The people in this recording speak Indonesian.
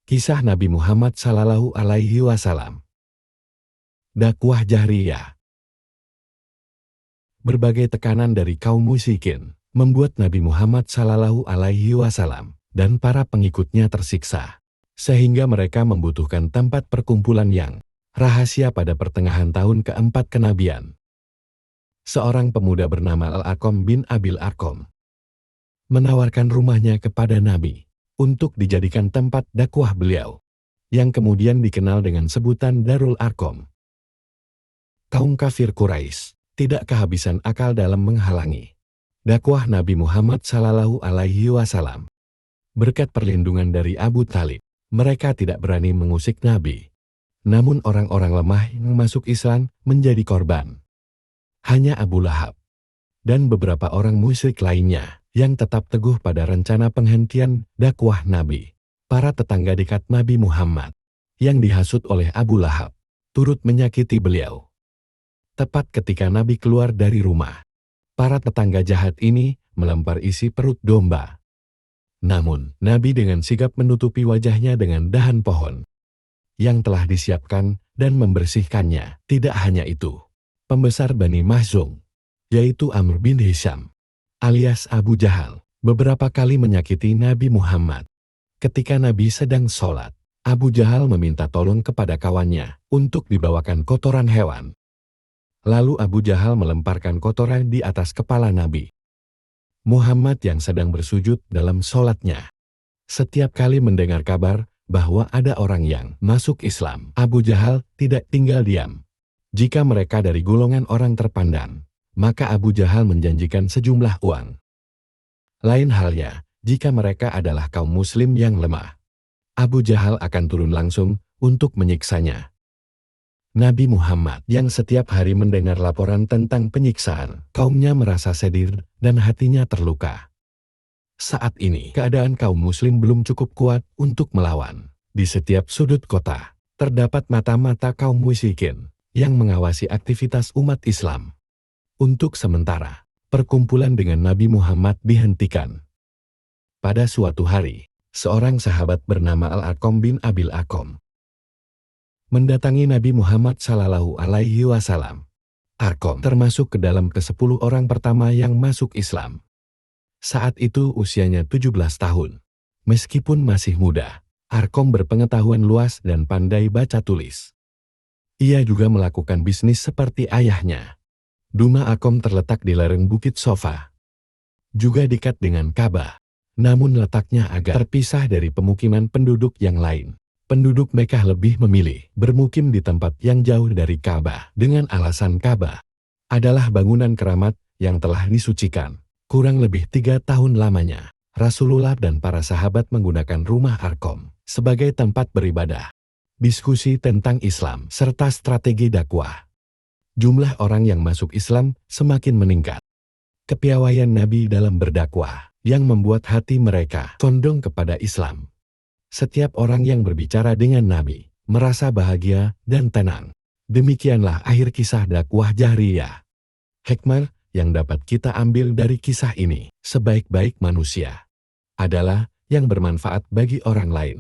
Kisah Nabi Muhammad Sallallahu Alaihi Wasallam. Dakwah jahriyah. Berbagai tekanan dari kaum musyrikin membuat Nabi Muhammad Sallallahu Alaihi Wasallam dan para pengikutnya tersiksa, sehingga mereka membutuhkan tempat perkumpulan yang rahasia. Pada pertengahan tahun keempat kenabian, seorang pemuda bernama Al-Arqam bin Abil Arqam menawarkan rumahnya kepada Nabi untuk dijadikan tempat dakwah beliau, yang kemudian dikenal dengan sebutan Darul Arqam. Kaum kafir Quraisy tidak kehabisan akal dalam menghalangi dakwah Nabi Muhammad Sallallahu Alaihi Wasallam. Berkat perlindungan dari Abu Thalib, mereka tidak berani mengusik Nabi. Namun orang-orang lemah yang masuk Islam menjadi korban. Hanya Abu Lahab dan beberapa orang musyrik lainnya yang tetap teguh pada rencana penghentian dakwah Nabi. Para tetangga dekat Nabi Muhammad yang dihasut oleh Abu Lahab turut menyakiti beliau. Tepat ketika Nabi keluar dari rumah, para tetangga jahat ini melempar isi perut domba. Namun, Nabi dengan sigap menutupi wajahnya dengan dahan pohon yang telah disiapkan dan membersihkannya. Tidak hanya itu, pembesar Bani Makhzum, yaitu Amr bin Hisham alias Abu Jahal, beberapa kali menyakiti Nabi Muhammad. Ketika Nabi sedang sholat, Abu Jahal meminta tolong kepada kawannya untuk dibawakan kotoran hewan. Lalu Abu Jahal melemparkan kotoran di atas kepala Nabi Muhammad yang sedang bersujud dalam sholatnya. Setiap kali mendengar kabar bahwa ada orang yang masuk Islam, Abu Jahal tidak tinggal diam. Jika mereka dari golongan orang terpandang, maka Abu Jahal menjanjikan sejumlah uang. Lain halnya, jika mereka adalah kaum muslim yang lemah, Abu Jahal akan turun langsung untuk menyiksanya. Nabi Muhammad yang setiap hari mendengar laporan tentang penyiksaan kaumnya merasa sedih dan hatinya terluka. Saat ini, keadaan kaum muslim belum cukup kuat untuk melawan. Di setiap sudut kota, terdapat mata-mata kaum musyrikin yang mengawasi aktivitas umat Islam. Untuk sementara, perkumpulan dengan Nabi Muhammad dihentikan. Pada suatu hari, seorang sahabat bernama Al-Arqam bin Abil Arqam mendatangi Nabi Muhammad Sallallahu Alaihi Wasallam. Arqam termasuk ke dalam ke-10 orang pertama yang masuk Islam. Saat itu usianya 17 tahun. Meskipun masih muda, Arqam berpengetahuan luas dan pandai baca tulis. Ia juga melakukan bisnis seperti ayahnya. Rumah Arqam terletak di lereng Bukit Sofa, juga dekat dengan Ka'bah, namun letaknya agak terpisah dari pemukiman penduduk yang lain. Penduduk Mekah lebih memilih bermukim di tempat yang jauh dari Ka'bah dengan alasan Ka'bah adalah bangunan keramat yang telah disucikan. Kurang lebih 3 tahun lamanya, Rasulullah dan para sahabat menggunakan rumah Arqam sebagai tempat beribadah, diskusi tentang Islam, serta strategi dakwah. Jumlah orang yang masuk Islam semakin meningkat. Kepiawaian Nabi dalam berdakwah yang membuat hati mereka condong kepada Islam. Setiap orang yang berbicara dengan Nabi merasa bahagia dan tenang. Demikianlah akhir kisah dakwah jahriyah. Hikmah yang dapat kita ambil dari kisah ini, sebaik-baik manusia adalah yang bermanfaat bagi orang lain.